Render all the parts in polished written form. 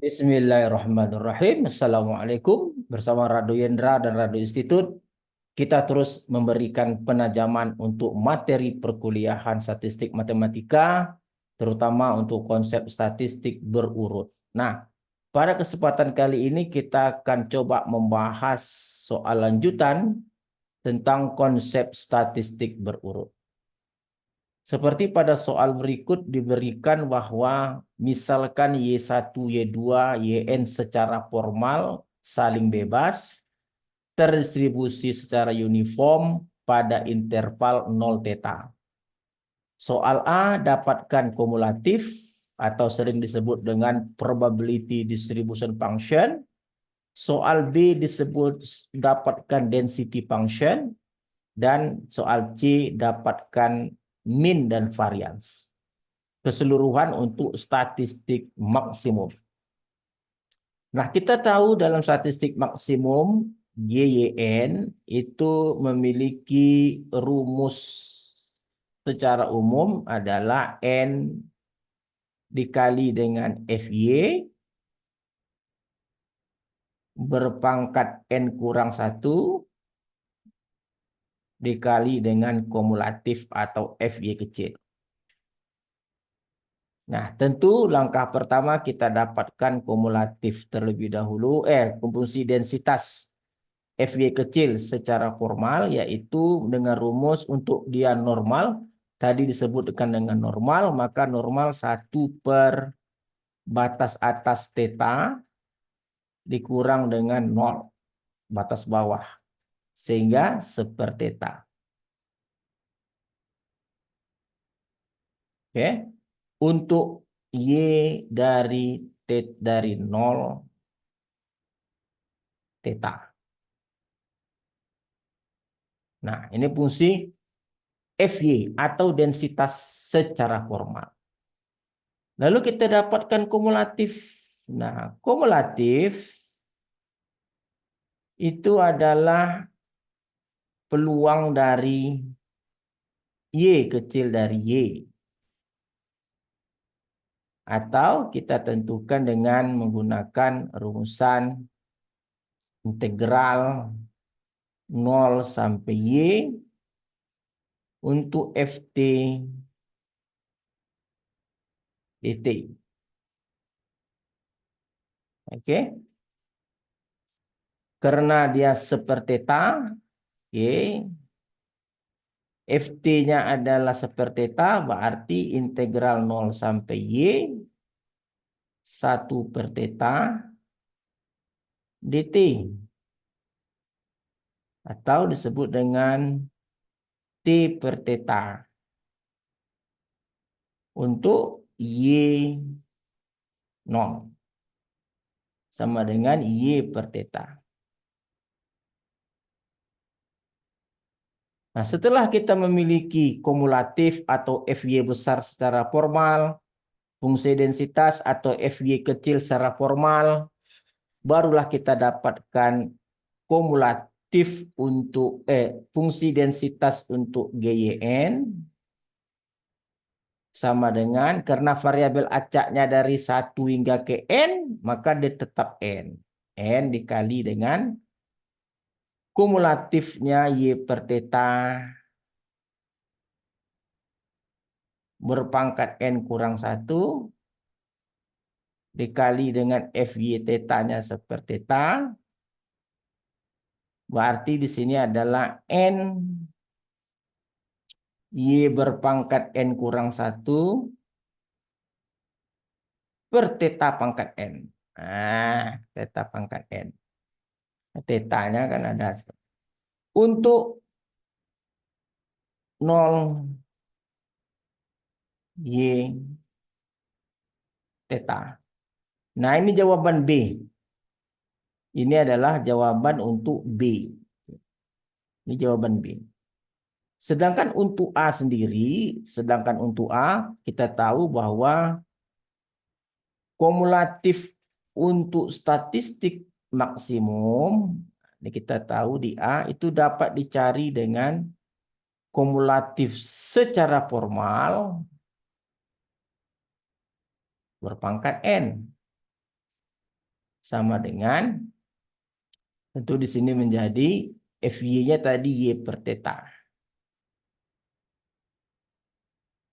Bismillahirrahmanirrahim. Assalamualaikum. Bersama Rado Yendra dan Rado Institut, kita terus memberikan penajaman untuk materi perkuliahan statistik matematika, terutama untuk konsep statistik berurut. Nah, pada kesempatan kali ini kita akan coba membahas soal lanjutan tentang konsep statistik berurut. Seperti pada soal berikut diberikan bahwa misalkan Y1, Y2, Yn secara formal saling bebas, terdistribusi secara uniform pada interval 0 theta. Soal A dapatkan kumulatif atau sering disebut dengan probability distribution function. Soal B disebut dapatkan density function. Dan soal C dapatkan mean dan variance. Keseluruhan untuk statistik maksimum. Nah, kita tahu dalam statistik maksimum YYN itu memiliki rumus secara umum adalah N dikali dengan FY berpangkat N kurang 1 dikali dengan kumulatif atau FY kecil. Nah, tentu langkah pertama kita dapatkan kumulatif terlebih dahulu, fungsi densitas FY kecil secara formal, yaitu dengan rumus untuk dia normal, tadi disebutkan dengan normal, maka normal 1 per batas atas theta dikurang dengan 0, batas bawah, sehingga 1 theta. Oke. Untuk Y dari 0 theta. Nah, ini fungsi FY atau densitas secara formal. Lalu kita dapatkan kumulatif. Nah, kumulatif itu adalah peluang dari Y kecil dari Y. Atau kita tentukan dengan menggunakan rumusan integral 0 sampai Y untuk Ft dt. Oke. Karena dia 1 theta, oke. Ft-nya adalah 1 theta, berarti integral 0 sampai Y 1 per theta dt. Atau disebut dengan T per theta. Untuk Y 0. Sama dengan Y per theta. Nah, setelah kita memiliki kumulatif atau FY besar secara formal, fungsi densitas atau FY kecil secara formal, barulah kita dapatkan kumulatif untuk fungsi densitas untuk GYN sama dengan, karena variabel acaknya dari 1 hingga ke N, maka dia tetap N. N dikali dengan kumulatifnya Y per theta berpangkat N kurang 1 dikali dengan FY theta-nya 1 per theta. Berarti di sini adalah N Y berpangkat N kurang 1 per theta pangkat N. Nah, theta pangkat N. Theta-nya kan ada. Untuk 0 Y theta. Nah, ini jawaban B. Ini adalah jawaban untuk B. Ini jawaban B. Sedangkan untuk A sendiri, kita tahu bahwa kumulatif untuk statistik maksimum, ini kita tahu di A itu dapat dicari dengan kumulatif secara formal berpangkat N. sama dengan, tentu di sini menjadi FY-nya tadi Y per theta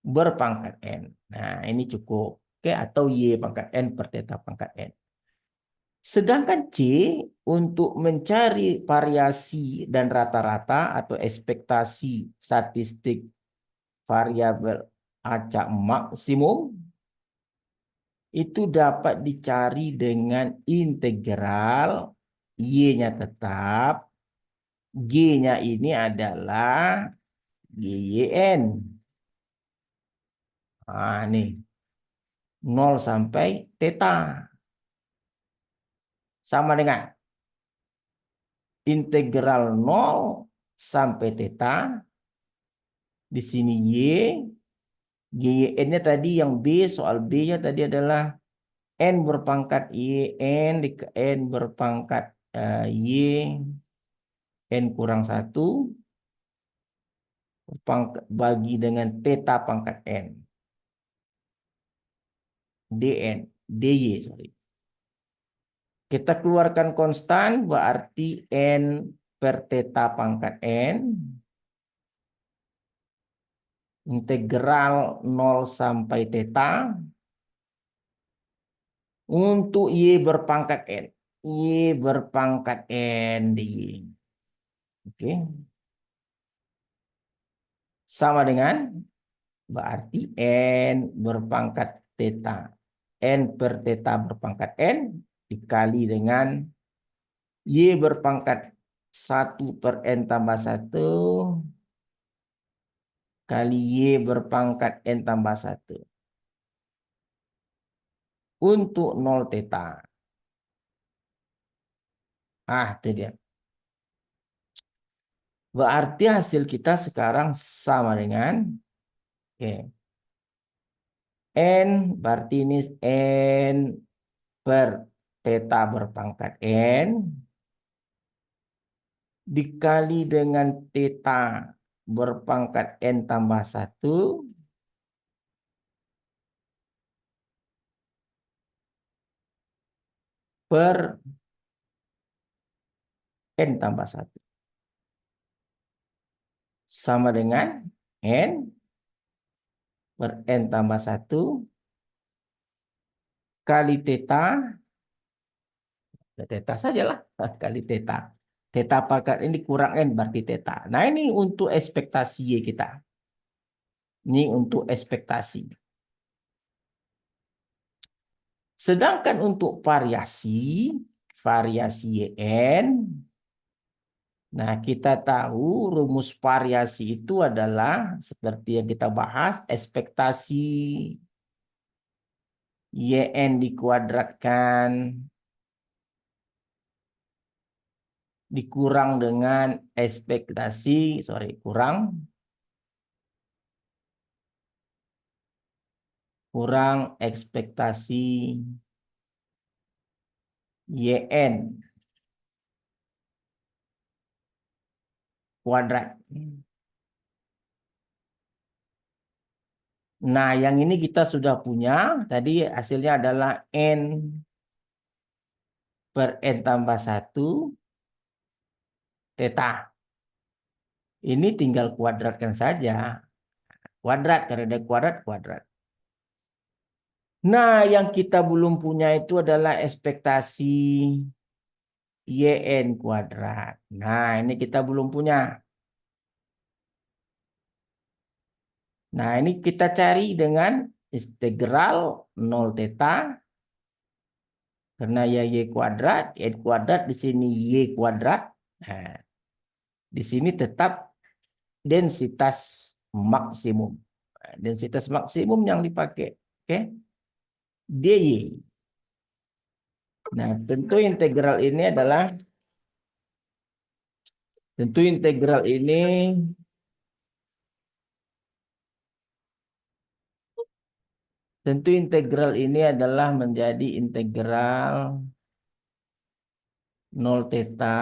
berpangkat N. Nah, ini cukup. Oke, atau Y pangkat N per theta pangkat N. Sedangkan C untuk mencari variasi dan rata-rata atau ekspektasi statistik variabel acak maksimum itu dapat dicari dengan integral Y-nya tetap, G-nya ini adalah GYN. Nah, nih 0 sampai theta sama dengan integral 0 sampai theta. Di sini Y, GYN-nya tadi yang B, soal B-nya tadi adalah N berpangkat YN, N berpangkat Y, N kurang 1, bagi dengan theta pangkat N. DN, DY, sorry. Kita keluarkan konstan, berarti N per theta pangkat N, integral 0 sampai theta, untuk Y berpangkat N. Y berpangkat N DY. Oke. Sama dengan, berarti N berpangkat theta. N per theta berpangkat N dikali dengan Y berpangkat 1 per N tambah 1 kali Y berpangkat N tambah 1. Untuk 0 theta. Itu dia. Berarti hasil kita sekarang sama dengan, oke, N, berarti ini N per theta berpangkat N dikali dengan theta berpangkat N tambah 1 per N tambah 1. Sama dengan N per N tambah 1 kali theta, theta sajalah, kali theta. Theta pangkat ini kurang N berarti theta. Nah, ini untuk ekspektasi Y kita. Ini untuk ekspektasi. Sedangkan untuk variasi YN, nah kita tahu rumus variasi itu adalah seperti yang kita bahas, ekspektasi YN dikuadratkan dikurang dengan ekspektasi, kurang ekspektasi YN kuadrat. Nah, yang ini kita sudah punya. Tadi hasilnya adalah N per N tambah 1 theta. Ini tinggal kuadratkan saja. Kuadrat, karena ada kuadrat, kuadrat. Nah, yang kita belum punya itu adalah ekspektasi YN kuadrat. Nah, ini kita belum punya. Nah, ini kita cari dengan integral 0 theta. Karena ya Y kuadrat, N kuadrat, di sini Y kuadrat. Nah, di sini tetap densitas maksimum. Nah, densitas maksimum yang dipakai. Oke. DY. Nah, tentu integral ini adalah, tentu integral ini adalah menjadi integral 0 theta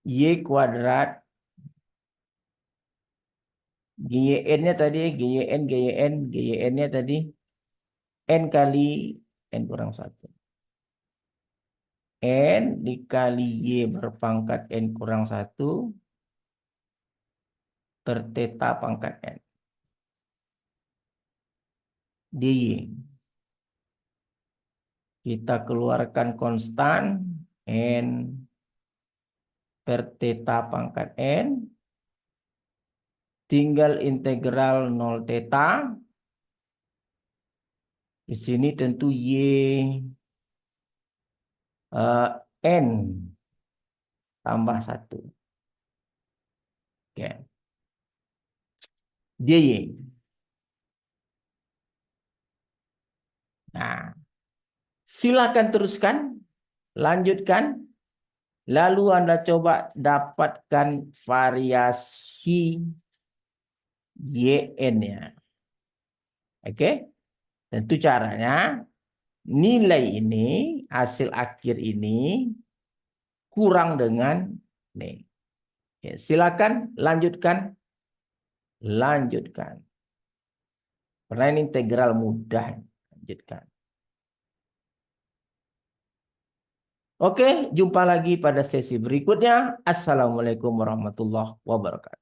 Y kuadrat GYN-nya tadi GYN-nya tadi N kali N kurang 1. N dikali Y berpangkat N kurang 1 per theta pangkat N. DY. Kita keluarkan konstan N per theta pangkat N. Tinggal integral 0 theta. Di sini tentu Y N tambah 1. Oke. DY. Nah, silakan teruskan, lanjutkan. Lalu Anda coba dapatkan variasi YN-nya. Oke? Tentu caranya nilai ini, hasil akhir ini kurang dengan ini. Ya, silakan lanjutkan. Lanjutkan. Karena ini integral mudah. Lanjutkan. Oke, jumpa lagi pada sesi berikutnya. Assalamualaikum warahmatullahi wabarakatuh.